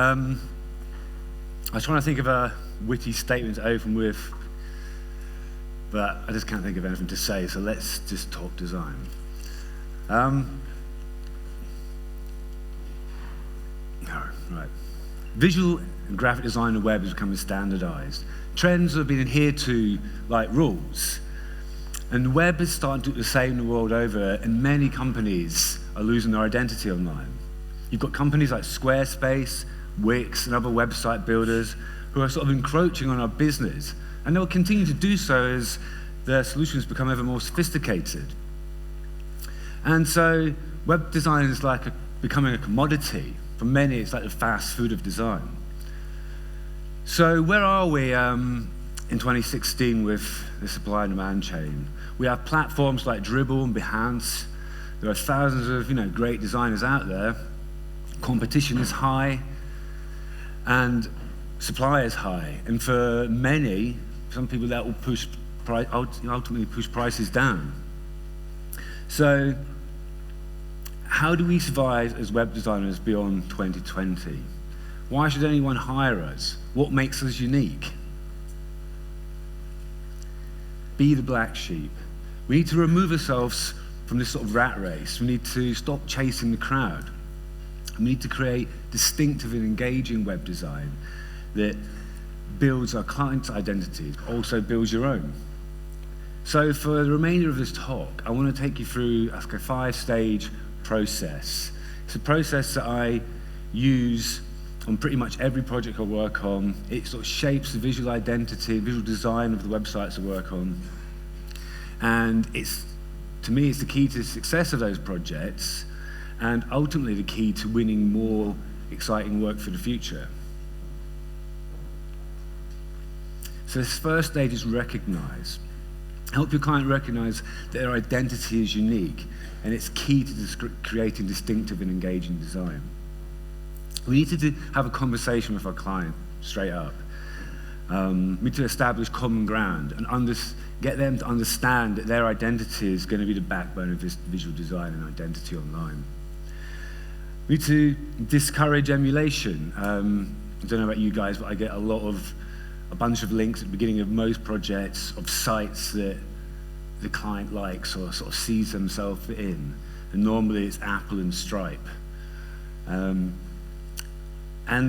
I was trying to think of a witty statement to open with, but I just can't think of anything to say, so let's just talk design. Right. Visual and graphic design on the web is becoming standardized. Trends have been adhered to like rules. And the web is starting to do the same the world over, and many companies are losing their identity online. You've got companies like Squarespace, Wix, and other website builders who are sort of encroaching on our business, and they'll continue to do so as their solutions become ever more sophisticated. And so web design is like becoming a commodity. For many, it's like the fast food of design. So where are we in 2016 with the supply and demand chain? We have platforms like Dribbble and Behance. There are thousands of great designers out there. Competition is high, and supply is high. And for many, some people that will ultimately push prices down. So how do we survive as web designers beyond 2020? Why should anyone hire us? What makes us unique? Be the black sheep. We need to remove ourselves from this sort of rat race. We need to stop chasing the crowd. We need to create distinctive and engaging web design that builds our client's identity, also builds your own. So for the remainder of this talk, I want to take you through a 5-stage process. It's a process that I use on pretty much every project I work on. It sort of shapes the visual identity, visual design of the websites I work on. And to me, it's the key to the success of those projects, and ultimately the key to winning more exciting work for the future. So this first stage is recognize. Help your client recognize that their identity is unique, and it's key to creating distinctive and engaging design. We need to have a conversation with our client straight up. We need to establish common ground and get them to understand that their identity is going to be the backbone of this visual design and identity online. We need to discourage emulation. I don't know about you guys, but I get a bunch of links at the beginning of most projects of sites that the client likes or sort of sees themselves in. And normally it's Apple and Stripe. And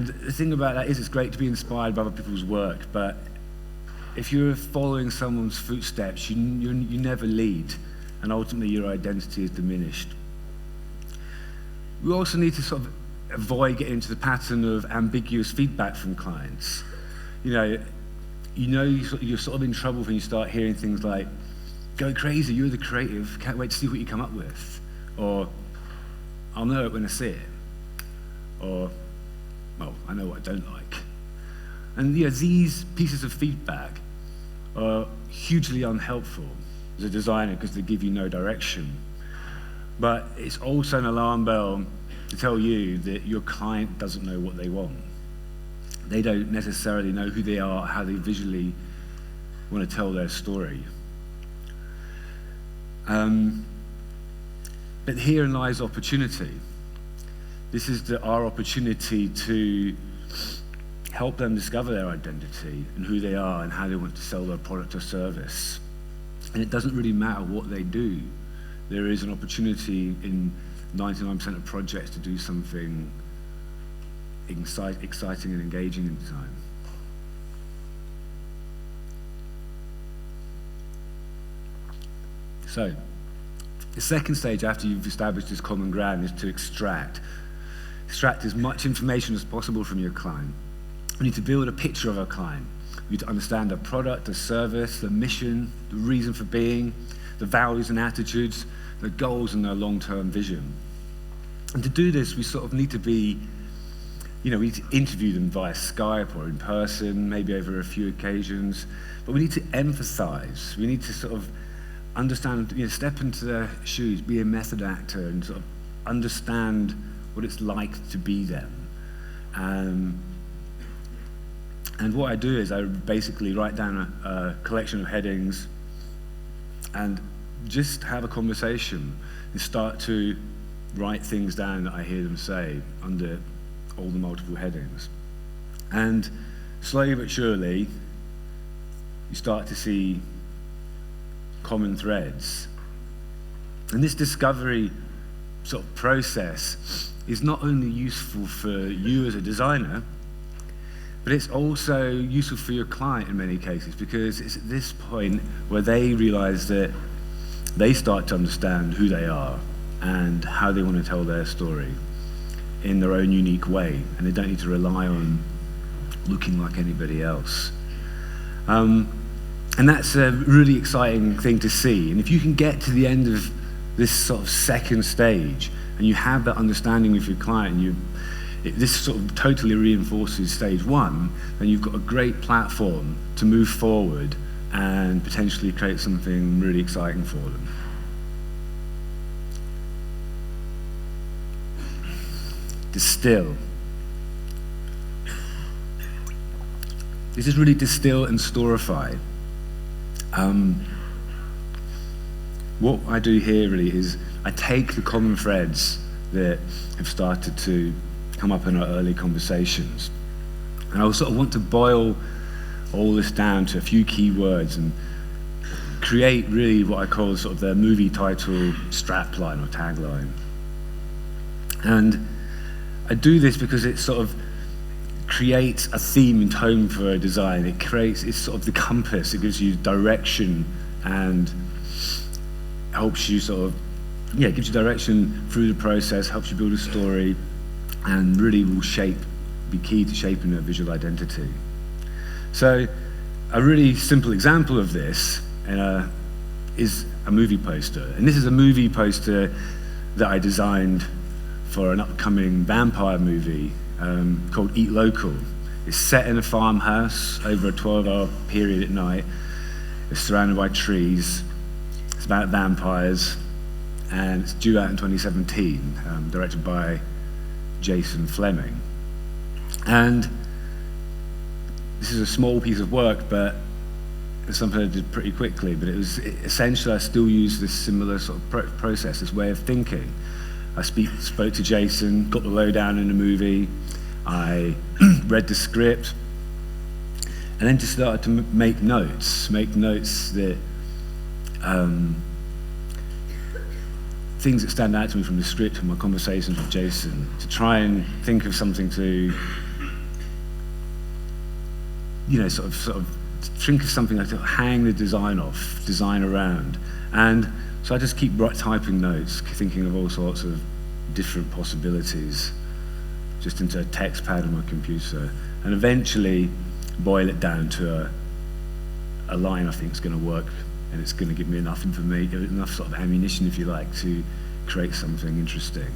the thing about that is it's great to be inspired by other people's work, but if you're following someone's footsteps, you never lead, and ultimately your identity is diminished. We also need to sort of avoid getting into the pattern of ambiguous feedback from clients. You're sort of in trouble when you start hearing things like, "Go crazy, you're the creative, can't wait to see what you come up with," or "I'll know it when I see it," or "Well, I know what I don't like." And these pieces of feedback are hugely unhelpful as a designer because they give you no direction. But it's also an alarm bell to tell you that your client doesn't know what they want. They don't necessarily know who they are, how they visually want to tell their story. But herein lies opportunity. This is our opportunity to help them discover their identity and who they are and how they want to sell their product or service. And it doesn't really matter what they do. There is an opportunity in 99% of projects to do something exciting and engaging in design. So, the second stage after you've established this common ground is to extract. Extract as much information as possible from your client. We need to build a picture of our client. We need to understand their product, their service, their mission, the reason for being, the values and attitudes, their goals and their long-term vision. And to do this, we sort of need to we need to interview them via Skype or in person, maybe over a few occasions, but we need to emphasize. We need to sort of understand, step into their shoes, be a method actor, and sort of understand what it's like to be them. And what I do is I basically write down a collection of headings and just have a conversation and start to write things down that I hear them say under all the multiple headings. And slowly but surely, you start to see common threads. And this discovery sort of process is not only useful for you as a designer, but it's also useful for your client in many cases, because it's at this point where they realize that they start to understand who they are and how they want to tell their story in their own unique way, and they don't need to rely on looking like anybody else. And that's a really exciting thing to see. And if you can get to the end of this sort of second stage, and you have that understanding with your client, and this sort of totally reinforces stage one, then you've got a great platform to move forward and potentially create something really exciting for them. Distill. This is really distill and storify. What I do here really is I take the common threads that have started to come up in our early conversations, and I sort of want to boil all this down to a few key words and create really what I call sort of the movie title strapline or tagline. And I do this because it sort of creates a theme and tone for a design. It's sort of the compass. It gives you direction and helps you gives you direction through the process, helps you build a story, and really will be key to shaping a visual identity. So a really simple example of this is a movie poster. And this is a movie poster that I designed for an upcoming vampire movie called Eat Local. It's set in a farmhouse over a 12-hour period at night. It's surrounded by trees. It's about vampires, and it's due out in 2017, directed by Jason Fleming. And this is a small piece of work, but it's something I did pretty quickly. But essentially, I still use this similar sort of process, this way of thinking. I spoke to Jason, got the lowdown in the movie, I read the script, and then just started to make notes that things that stand out to me from the script and my conversations with Jason, to try and think of something to, sort of think of something to hang the design around. And so I just keep typing notes, thinking of all sorts of different possibilities, just into a text pad on my computer, and eventually boil it down to a line I think is going to work, and it's going to give me enough enough sort of ammunition, if you like, to create something interesting.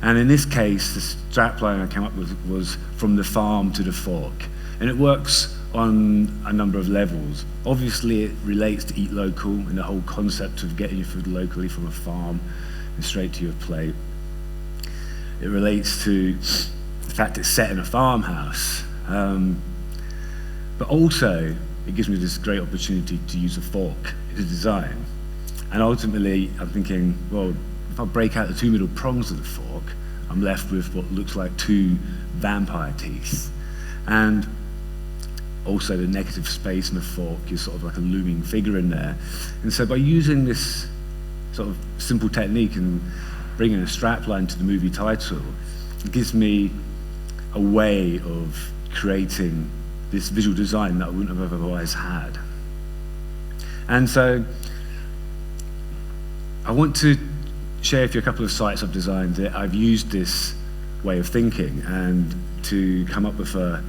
And in this case, the strapline I came up with was from the farm to the fork, and it works on a number of levels. Obviously, it relates to Eat Local and the whole concept of getting your food locally from a farm and straight to your plate. It relates to the fact it's set in a farmhouse, but also it gives me this great opportunity to use a fork as a design. And ultimately, I'm thinking, well, if I break out the two middle prongs of the fork, I'm left with what looks like two vampire teeth. And also the negative space in the fork is sort of like a looming figure in there. And so by using this sort of simple technique and bringing a strapline to the movie title, it gives me a way of creating this visual design that I wouldn't have otherwise had. And so I want to share with you a couple of sites I've designed that I've used this way of thinking and to come up with a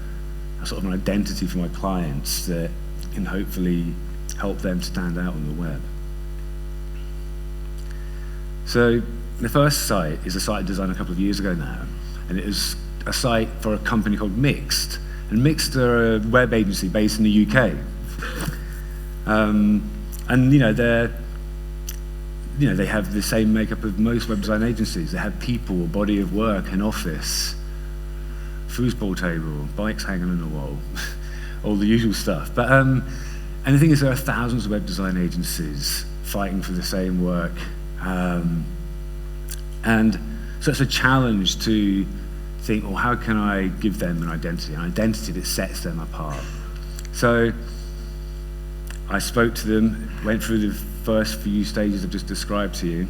sort of an identity for my clients that can hopefully help them stand out on the web. So the first site is a site I designed a couple of years ago now, and it is a site for a company called Mixed. And Mixed are a web agency based in the UK. And they have the same makeup of most web design agencies. They have people, a body of work, an office, foosball table, bikes hanging on the wall, all the usual stuff. But and the thing is, there are thousands of web design agencies fighting for the same work, and so it's a challenge to think, well, how can I give them an identity that sets them apart? So I spoke to them, went through the first few stages I've just described to you.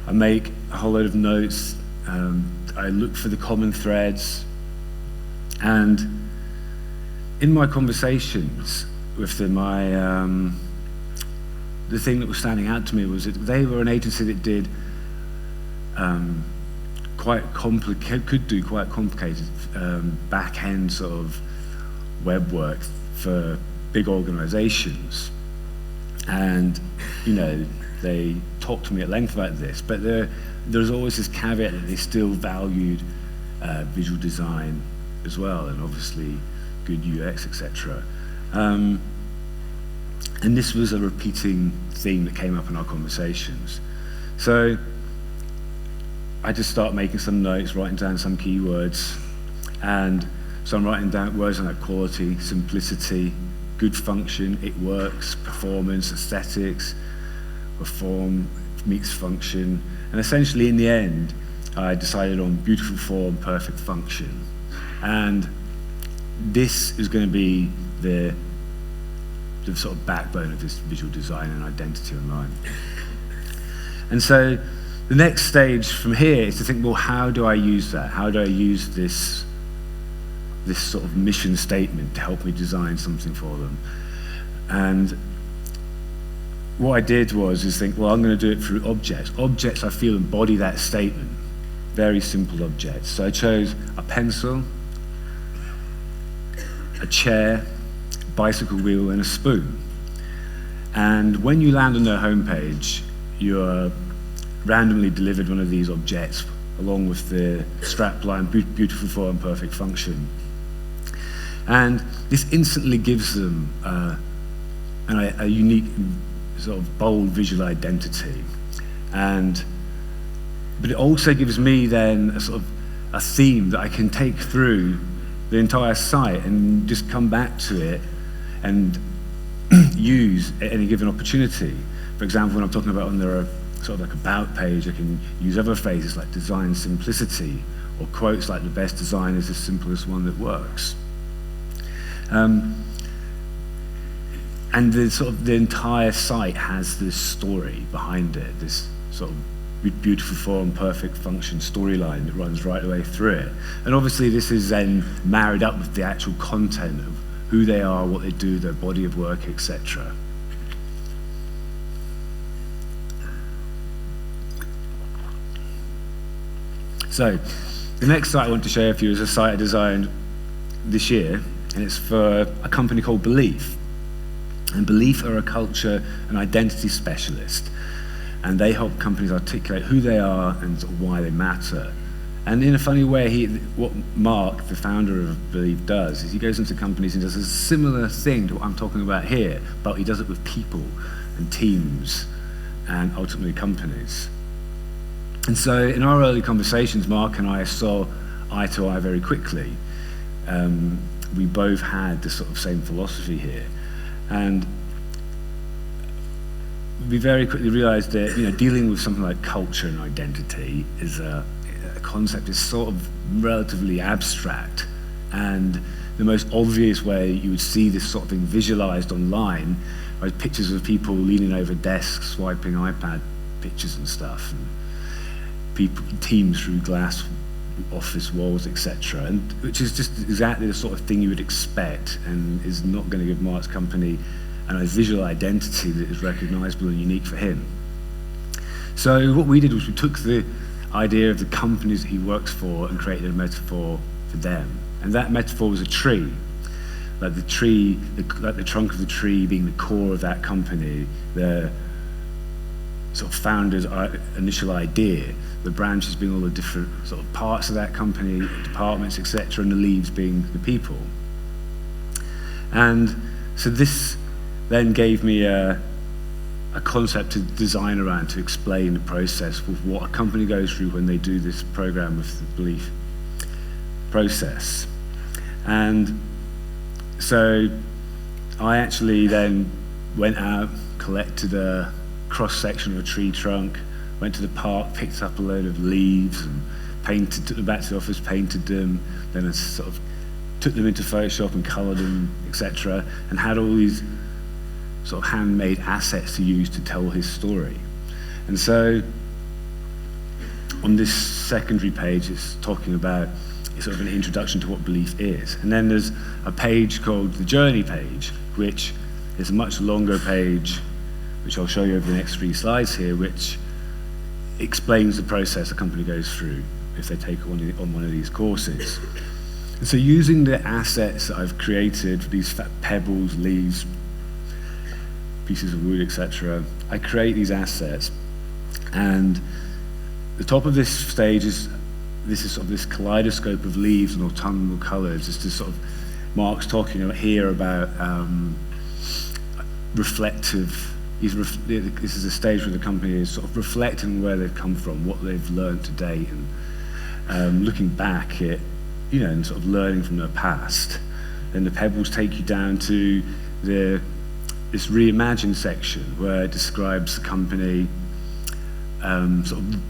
I make a whole load of notes. I look for the common threads. And in my conversations with them, the thing that was standing out to me was that they were an agency that did could do quite complicated back-end sort of web work for big organizations. And, you know, they talked to me at length about this, but there's always this caveat that they still valued visual design as well, and obviously good UX, etc. And this was a repeating theme that came up in our conversations. So I just start making some notes, writing down some keywords, and so I'm writing down words like quality, simplicity, good function, it works, performance, aesthetics, form meets function, and essentially in the end I decided on beautiful form, perfect function. And this is going to be the sort of backbone of this visual design and identity online. And so the next stage from here is to think, well, how do I use that? How do I use this sort of mission statement to help me design something for them? And what I did was think, well, I'm going to do it through objects. Objects, I feel, embody that statement. Very simple objects. So I chose a pencil, a chair, bicycle wheel, and a spoon. And when you land on their homepage, you're randomly delivered one of these objects along with the strapline, beautiful form, perfect function. And this instantly gives them a unique, sort of bold visual identity. But it also gives me then a sort of a theme that I can take through the entire site and just come back to it and use at any given opportunity. For example, when I'm talking about on their sort of like about page, I can use other phrases like design simplicity, or quotes like the best design is the simplest one that works. And the entire site has this story behind it, this sort of beautiful form, perfect function storyline that runs right the way through it. And obviously this is then married up with the actual content of who they are, what they do, their body of work, etc. So the next site I want to share with you is a site I designed this year, and it's for a company called Belief. And Belief are a culture and identity specialist, and they help companies articulate who they are and sort of why they matter. And in a funny way, what Mark, the founder of Belief, does is he goes into companies and does a similar thing to what I'm talking about here, but he does it with people and teams and ultimately companies. And so in our early conversations, Mark and I saw eye to eye very quickly. We both had the sort of same philosophy here. And we very quickly realized that, you know, dealing with something like culture and identity is a concept is sort of relatively abstract, and the most obvious way you would see this sort of thing visualized online are pictures of people leaning over desks, swiping iPad pictures and stuff, and people, teams through glass office walls, etc., and which is just exactly the sort of thing you would expect, and is not going to give Mark's company a visual identity that is recognizable and unique for him. So what we did was we took the idea of the companies that he works for and created a metaphor for them, and that metaphor was a tree, like the tree, like the trunk of the tree being the core of that company, the sort of founder's initial idea, the branches being all the different sort of parts of that company, departments, etc., and the leaves being the people. And so this then gave me a concept to design around to explain the process of what a company goes through when they do this program with the Belief process. And so I actually then went out, collected a cross-section of a tree trunk, went to the park, picked up a load of leaves and painted, took them back to the office, painted them, then I sort of took them into Photoshop and colored them, etc., and had all these sort of handmade assets to use to tell his story. And so on this secondary page, it's talking about sort of an introduction to what belief is. And then there's a page called the journey page, which is a much longer page, which I'll show you over the next 3 slides here, which explains the process a company goes through if they take on one of these courses. And so using the assets that I've created, these pebbles, leaves, pieces of wood, etc., I create these assets, and the top of this stage is sort of this kaleidoscope of leaves and autumnal colors. It's just sort of Mark's talking here about reflective. This is a stage where the company is sort of reflecting where they've come from, what they've learned to date, and looking back at, and sort of learning from their past. And the pebbles take you down to this reimagined section where it describes the company sort of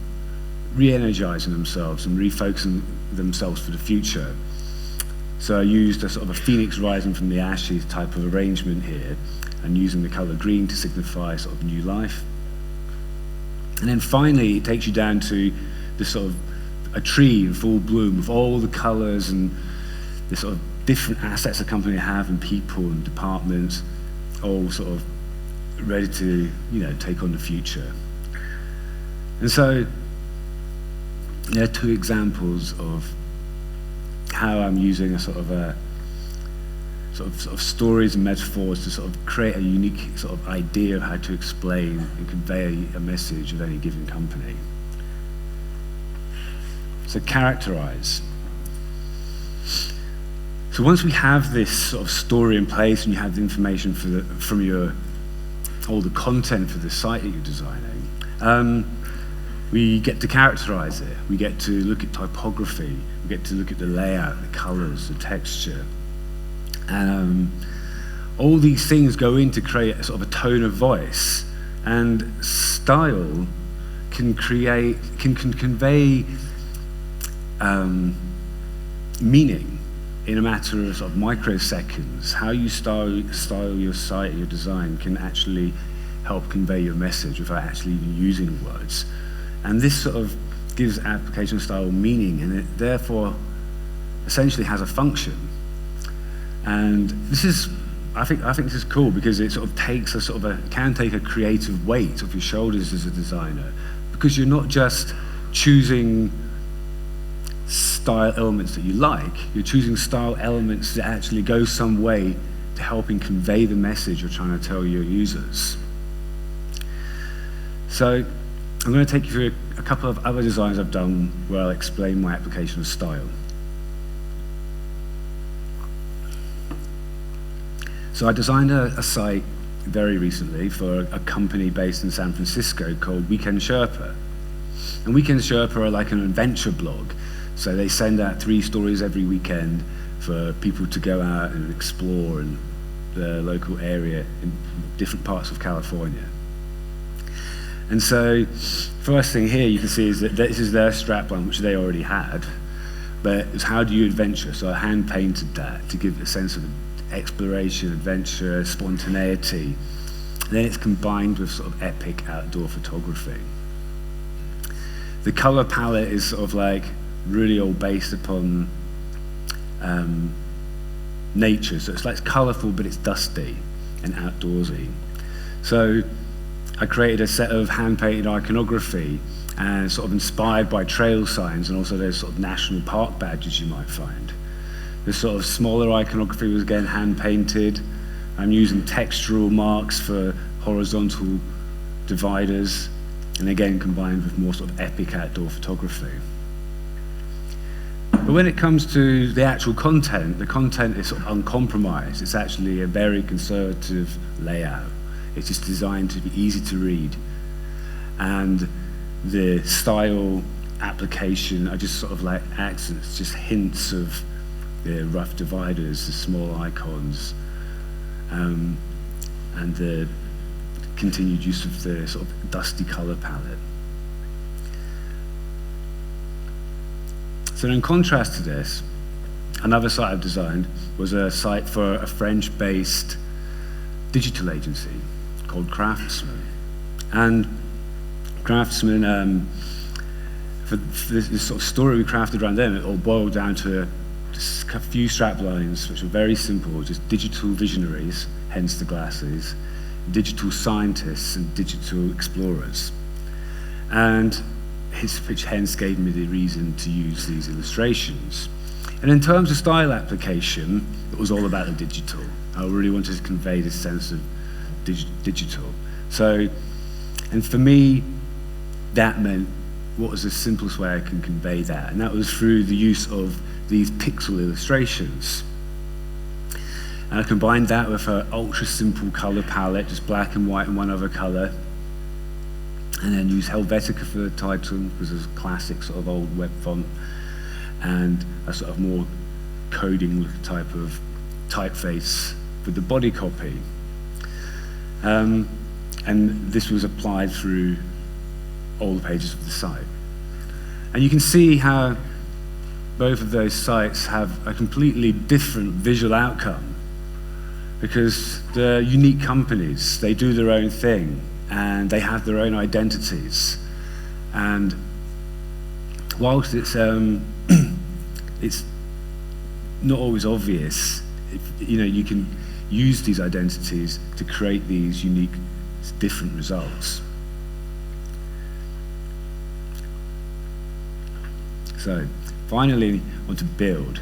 re-energizing themselves and refocusing themselves for the future. So I used a sort of a phoenix rising from the ashes type of arrangement here, and using the color green to signify sort of new life. And then finally, it takes you down to this sort of a tree in full bloom with all the colors and the sort of different assets the company have, and people and departments, all sort of ready to, take on the future. And so there are 2 examples of how I'm using a sort of stories and metaphors to sort of create a unique sort of idea of how to explain and convey a message of any given company. So characterize. So once we have this sort of story in place and you have the information from all the content for the site that you're designing, we get to characterize it. We get to look at typography. We get to look at the layout, the colors, the texture. All these things go in to create a sort of a tone of voice, and style can convey meaning in a matter of sort of microseconds. How you style your site, your design, can actually help convey your message without actually even using words. And this sort of gives application style meaning, and it therefore essentially has a function. And I think this is cool because it sort of takes can take a creative weight off your shoulders as a designer, because you're not just choosing style elements that you like, you're choosing style elements that actually go some way to helping convey the message you're trying to tell your users. So I'm going to take you through a couple of other designs I've done where I'll explain my application of style. So I designed a site very recently for a company based in San Francisco called Weekend Sherpa. And Weekend Sherpa are like an adventure blog. So they send out 3 stories every weekend for people to go out and explore in the local area in different parts of California. And so, first thing here you can see is that this is their strapline, which they already had, but it's how do you adventure? So I hand-painted that to give a sense of exploration, adventure, spontaneity. And then it's combined with sort of epic outdoor photography. The color palette is sort of like really all based upon nature. So it's colorful, but it's dusty and outdoorsy. So I created a set of hand-painted iconography and sort of inspired by trail signs, and also those sort of national park badges you might find. The sort of smaller iconography was again hand-painted. I'm using textural marks for horizontal dividers, and again combined with more sort of epic outdoor photography. But when it comes to the actual content, the content is sort of uncompromised. It's actually a very conservative layout. It's just designed to be easy to read. And the style application are just sort of like accents, just hints of the rough dividers, the small icons, and the continued use of the sort of dusty color palette. So in contrast to this, another site I've designed was a site for a French-based digital agency called Craftsman. And Craftsman, for this sort of story we crafted around them, it all boiled down to just a few strap lines, which were very simple, just digital visionaries, hence the glasses, digital scientists and digital explorers. And which hence gave me the reason to use these illustrations. And in terms of style application, it was all about the digital. I really wanted to convey this sense of digital. So, and for me, that meant what was the simplest way I can convey that, and that was through the use of these pixel illustrations. And I combined that with an ultra simple color palette, just black and white and one other color, and then used Helvetica for the title, because it's a classic sort of old web font, and a sort of more coding type of typeface with the body copy. And this was applied through all the pages of the site. And you can see how both of those sites have a completely different visual outcome, because they're unique companies. They do their own thing, and they have their own identities. And whilst it's not always obvious, you can use these identities to create these unique, different results. So, finally, I want to build.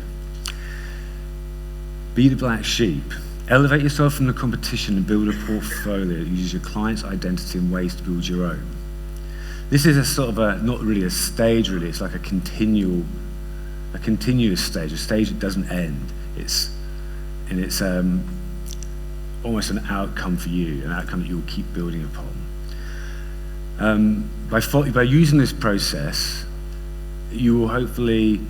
Be the black sheep. Elevate yourself from the competition and build a portfolio that uses your client's identity and ways to build your own. This is a sort of not really a stage, really. It's like a continuous stage, a stage that doesn't end. It's almost an outcome for you, an outcome that you'll keep building upon. By using this process, you will hopefully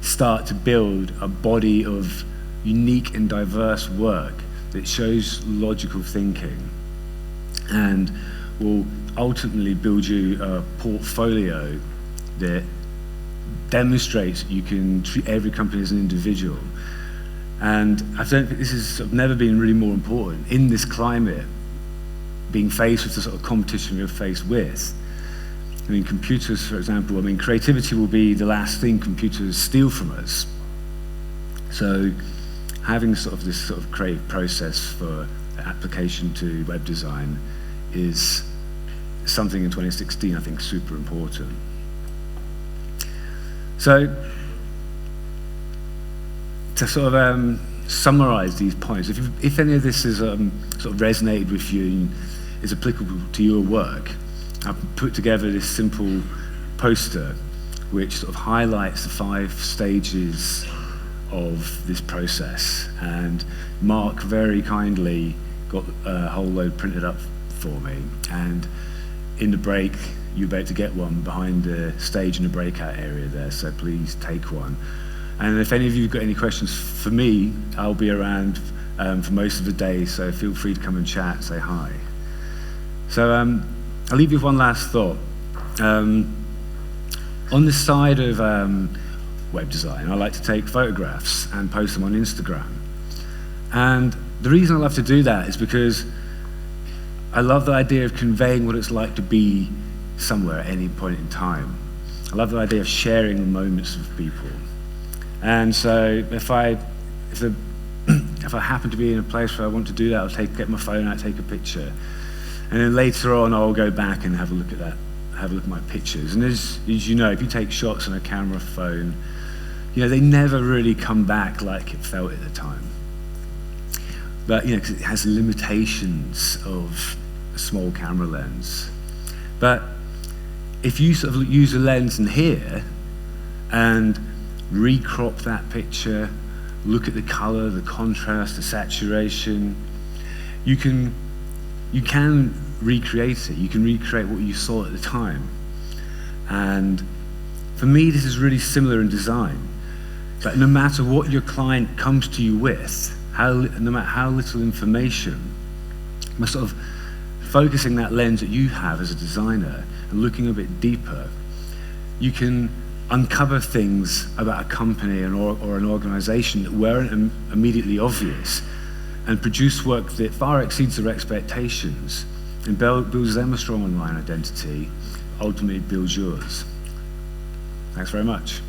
start to build a body of unique and diverse work that shows logical thinking, and will ultimately build you a portfolio that demonstrates you can treat every company as an individual. And I don't think this has sort of never been really more important in this climate, being faced with the sort of competition we're faced with. I mean, computers, for example, creativity will be the last thing computers steal from us. So having this sort of creative process for application to web design is something in 2016 I think super important. So to sort of summarize these points, if any of this has sort of resonated with you and is applicable to your work, I've put together this simple poster which sort of highlights the 5 stages of this process, and Mark very kindly got a whole load printed up for me, and in the break you'll be able to get one behind the stage in the breakout area there, so please take one. And if any of you have got any questions for me, I'll be around for most of the day, so feel free to come and chat, say hi. So I'll leave you with one last thought. On the side of web design, I like to take photographs and post them on Instagram. And the reason I love to do that is because I love the idea of conveying what it's like to be somewhere at any point in time. I love the idea of sharing the moments with people. And so if I happen to be in a place where I want to do that, I'll get my phone out, take a picture. And then later on, I'll go back and have a look at that, have a look at my pictures. And as you know, if you take shots on a camera phone, they never really come back like it felt at the time. But, because it has limitations of a small camera lens. But if you sort of use a lens in here and recrop that picture, look at the color, the contrast, the saturation, you can recreate it. You can recreate what you saw at the time. And for me, this is really similar in design. But no matter what your client comes to you with, no matter how little information, by sort of focusing that lens that you have as a designer and looking a bit deeper, you can uncover things about a company or an organization that weren't immediately obvious, and produce work that far exceeds their expectations and builds them a strong online identity, ultimately builds yours. Thanks very much.